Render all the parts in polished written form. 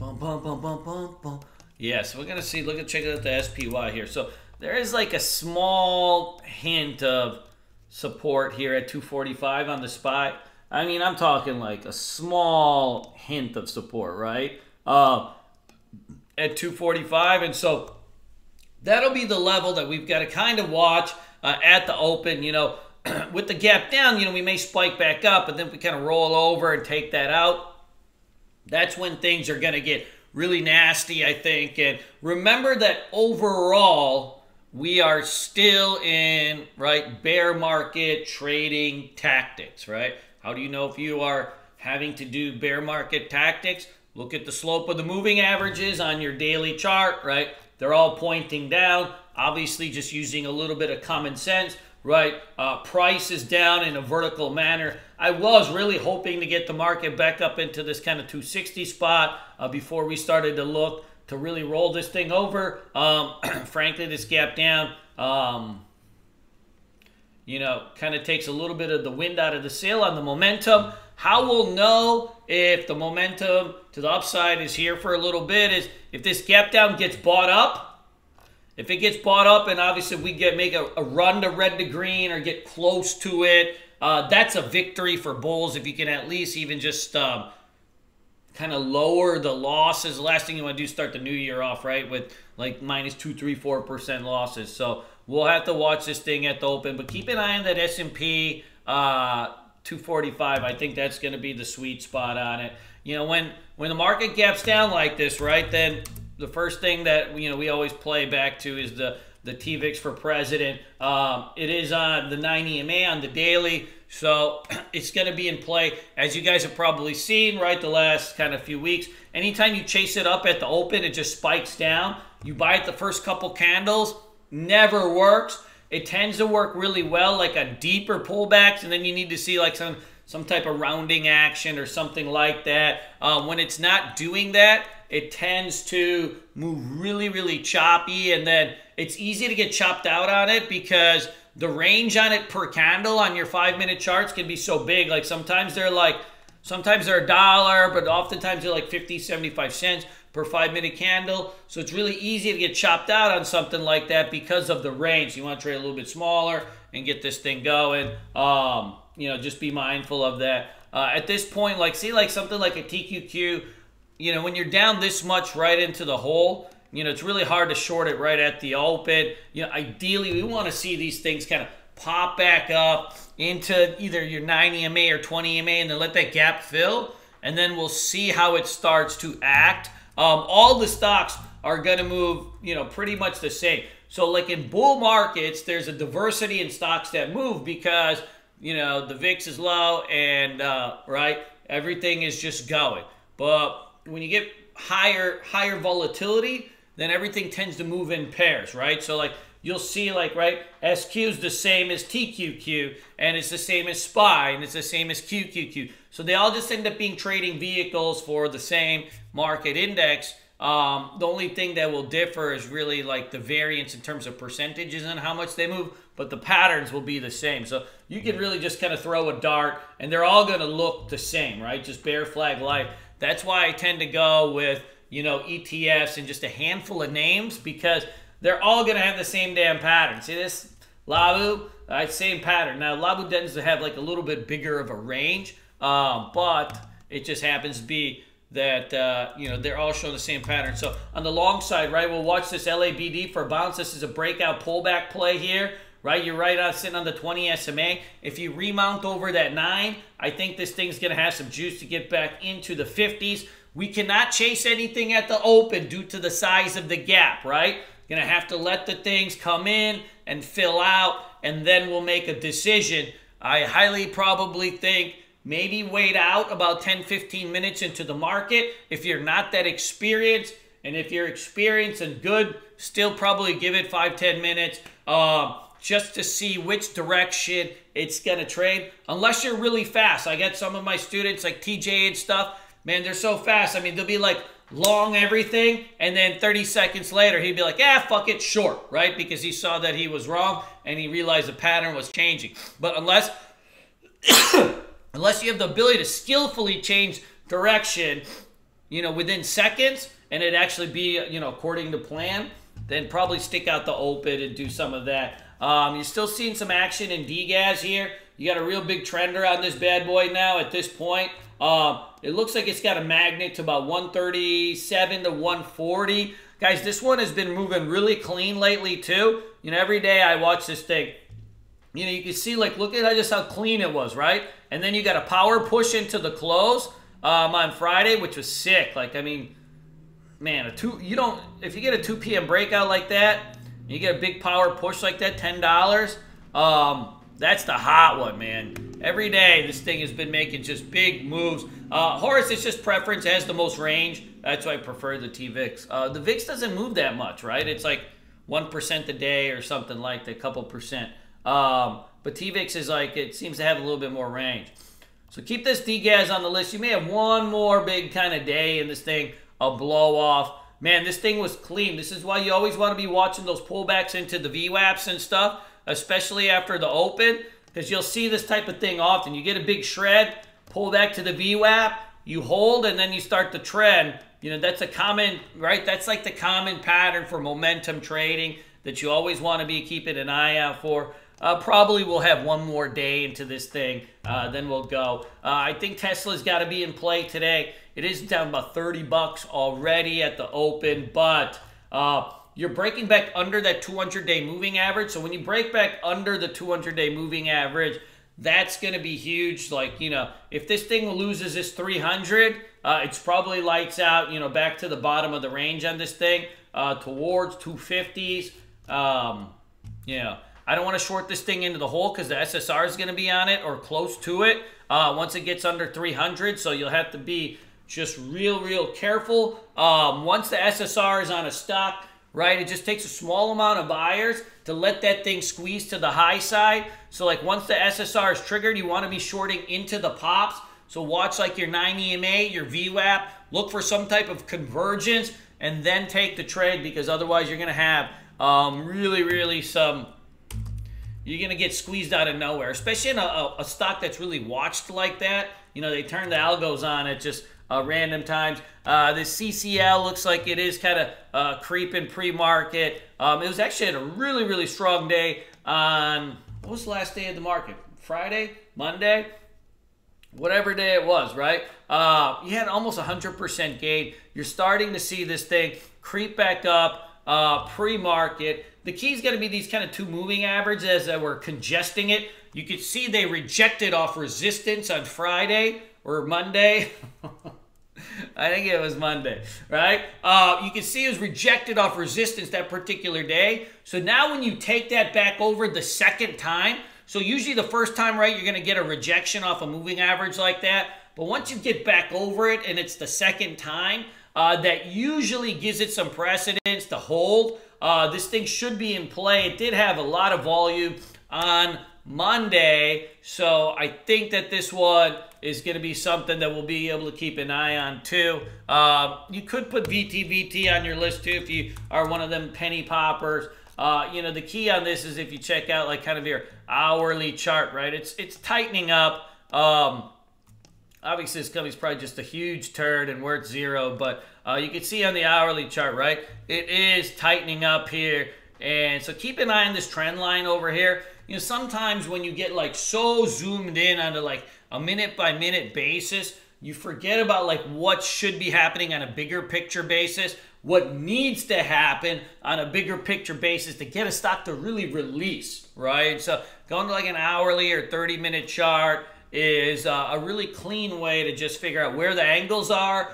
Bum, bum, bum, bum, bum, bum. Yeah, so we're going to see, check out the SPY here. So there is like a small hint of support here at 245 on the SPY. I mean, I'm talking like a small hint of support, right? At 245. And so that'll be the level that we've got to kind of watch at the open. You know, with the gap down, you know, we may spike back up, and then we kind of roll over and take that out. That's when things are going to get really nasty, I think. And remember that overall, we are still in, right, bear market trading tactics, right? How do you know if you are having to do bear market tactics? Look at the slope of the moving averages on your daily chart, right? They're all pointing down. Obviously, just using a little bit of common sense, right? Price is down in a vertical manner. I was really hoping to get the market back up into this kind of 260 spot before we started to look to really roll this thing over. Frankly, this gap down, you know, kind of takes a little bit of the wind out of the sail on the momentum. How we'll know if the momentum to the upside is here for a little bit is if this gap down gets bought up. If it gets bought up and obviously we make a run to red to green or get close to it, that's a victory for bulls. If you can at least even just kind of lower the losses. The last thing you want to do is start the new year off, right, with like minus 2, 3, 4% losses. So we'll have to watch this thing at the open. But keep an eye on that S&P 245. I think that's going to be the sweet spot on it. You know, when the market gaps down like this, right, then the first thing that, you know, we always play back to is the TVIX for president. It is on the 9 EMA on the daily, so it's going to be in play. As you guys have probably seen, right, the last kind of few weeks, anytime you chase it up at the open, it just spikes down. You buy it the first couple candles, never works. It tends to work really well, like a deeper pullbacks, and then you need to see like some type of rounding action or something like that. When it's not doing that, it tends to move really, really choppy, and then it's easy to get chopped out on it because the range on it per candle on your 5-minute charts can be so big. Like sometimes they're $1, but oftentimes they're like 50, 75 cents per 5-minute candle. So it's really easy to get chopped out on something like that because of the range. You want to trade a little bit smaller and get this thing going. You know, just be mindful of that. At this point, like see like something like a TQQ, you know, when you're down this much right into the hole, you know, it's really hard to short it right at the open. You know, ideally, we want to see these things kind of pop back up into either your 9 EMA or 20 EMA and then let that gap fill, and then we'll see how it starts to act. All the stocks are going to move, you know, pretty much the same. So like in bull markets, there's a diversity in stocks that move because, you know, the VIX is low and, right, everything is just going. But when you get higher volatility, then everything tends to move in pairs, right? So like you'll see like, right, SQ is the same as TQQ, and it's the same as SPY, and it's the same as QQQ. So they all just end up being trading vehicles for the same market index. The only thing that will differ is really like the variance in terms of percentages and how much they move, but the patterns will be the same. So you can really just kind of throw a dart, and they're all going to look the same, right? Just bear flag life. That's why I tend to go with, you know, ETFs and just a handful of names because they're all going to have the same damn pattern. See this? Labu, same pattern. Now, Labu tends to have like a little bit bigger of a range, but it just happens to be that, you know, they're all showing the same pattern. So on the long side, right, we'll watch this LABD for a bounce. This is a breakout pullback play here. Right, you're right on sitting on the 20 SMA. If you remount over that 9, I think this thing's going to have some juice to get back into the 50s. We cannot chase anything at the open due to the size of the gap, right? Going to have to let the things come in and fill out, and then we'll make a decision. I highly probably think maybe wait out about 10-15 minutes into the market if you're not that experienced. And if you're experienced and good, still probably give it 5-10 minutes. Just to see which direction it's going to trade, unless you're really fast. I get some of my students like TJ and stuff, man, they're so fast. I mean, they'll be like long everything, and then 30 seconds later, he'd be like, fuck it, short, right? Because he saw that he was wrong, and he realized the pattern was changing. But unless you have the ability to skillfully change direction, within seconds, and it actually be, according to plan, then probably stick out the open and do some of that. You're still seeing some action in DGAS here. You got a real big trender on this bad boy now at this point. It looks like it's got a magnet to about 137 to 140. Guys, this one has been moving really clean lately too. Every day I watch this thing. You can see, like, look at just how clean it was, right? And then you got a power push into the close on Friday, which was sick. Like, I mean, man, if you get a 2 p.m. breakout like that, you get a big power push like that, $10. That's the hot one, man. Every day, this thing has been making just big moves. Horace, it's just preference. It has the most range. That's why I prefer the TVIX. The VIX doesn't move that much, right? It's like 1% a day or something like that, a couple percent. But TVIX is like, it seems to have a little bit more range. So keep this DGAS on the list. You may have one more big kind of day and this thing will blow off. Man, this thing was clean. This is why you always want to be watching those pullbacks into the VWAPs and stuff, especially after the open, because you'll see this type of thing often. You get a big shred, pull back to the VWAP, you hold, and then you start the trend. That's a common, right? That's like the common pattern for momentum trading that you always want to be keeping an eye out for. Probably we'll have one more day into this thing, then we'll go. I think Tesla's got to be in play today. It is down about 30 bucks already at the open, but you're breaking back under that 200-day moving average. So when you break back under the 200-day moving average, that's going to be huge. Like, if this thing loses this 300, it's probably lights out, back to the bottom of the range on this thing, towards 250s. I don't want to short this thing into the hole because the SSR is going to be on it or close to it once it gets under 300. So you'll have to be just real careful. Once the SSR is on a stock, right, it just takes a small amount of buyers to let that thing squeeze to the high side. So like once the SSR is triggered, you want to be shorting into the pops. So watch like your 9 EMA, your VWAP, look for some type of convergence and then take the trade, because otherwise you're going to have really some... You're going to get squeezed out of nowhere, especially in a stock that's really watched like that. They turn the algos on at just random times. This CCL looks like it is kind of creeping pre-market. It was actually at a really strong day on, what was the last day of the market? Friday? Monday? Whatever day it was, right? You had almost 100% gain. You're starting to see this thing creep back up pre-market. The key is going to be these kind of 2 moving averages that were congesting it. You could see they rejected off resistance on Friday or Monday. I think it was Monday, right? You can see it was rejected off resistance that particular day. So now when you take that back over the second time, so usually the first time, right, you're going to get a rejection off a moving average like that. But once you get back over it and it's the second time, that usually gives it some precedence to hold. This thing should be in play. It did have a lot of volume on Monday, so I think that this one is going to be something that we'll be able to keep an eye on too. You could put VT on your list too if you are one of them penny poppers. The key on this is if you check out like kind of your hourly chart, right? It's tightening up. Obviously, this company's probably just a huge turd and we're at 0, but you can see on the hourly chart, right? It is tightening up here. And so keep an eye on this trend line over here. Sometimes when you get like so zoomed in onto like a minute-by-minute basis, you forget about like what should be happening on a bigger picture basis, what needs to happen on a bigger picture basis to get a stock to really release, right? So going to like an hourly or 30-minute chart is a really clean way to just figure out where the angles are,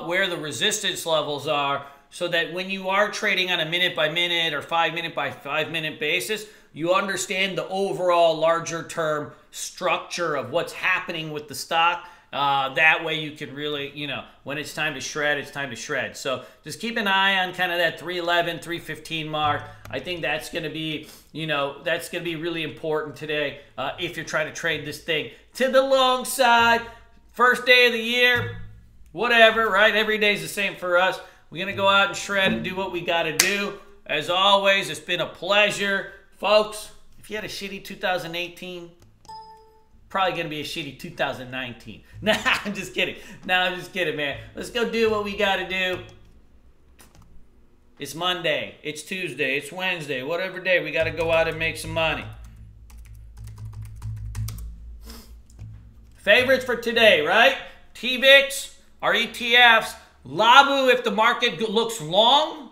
where the resistance levels are, so that when you are trading on a minute-by-minute or 5-minute-by-5-minute basis, you understand the overall larger term structure of what's happening with the stock. That way you can really, when it's time to shred, it's time to shred. So just keep an eye on kind of that 311, 315 mark. I think that's going to be, that's going to be really important today if you're trying to trade this thing to the long side. First day of the year, whatever, right? Every day's the same for us. We're going to go out and shred and do what we got to do. As always, it's been a pleasure. Folks, if you had a shitty 2018, Probably going to be a shitty 2019. Nah, I'm just kidding. Nah, I'm just kidding, man. Let's go do what we got to do. It's Monday. It's Tuesday. It's Wednesday. Whatever day, we got to go out and make some money. Favorites for today, right? TVIX, our ETFs, Labu if the market looks long,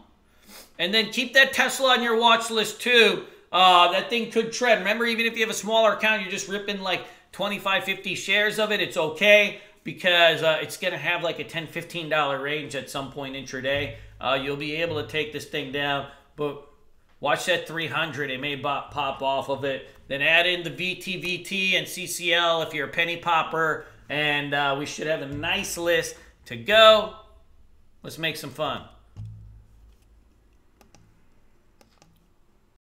and then keep that Tesla on your watch list too. That thing could trend. Remember, even if you have a smaller account, you're just ripping like 25, 50 shares of it, it's okay because it's going to have like a $10, $15 range at some point intraday. You'll be able to take this thing down, but watch that 300. It may pop off of it. Then add in the VT and CCL if you're a penny popper, and we should have a nice list to go. Let's make some fun.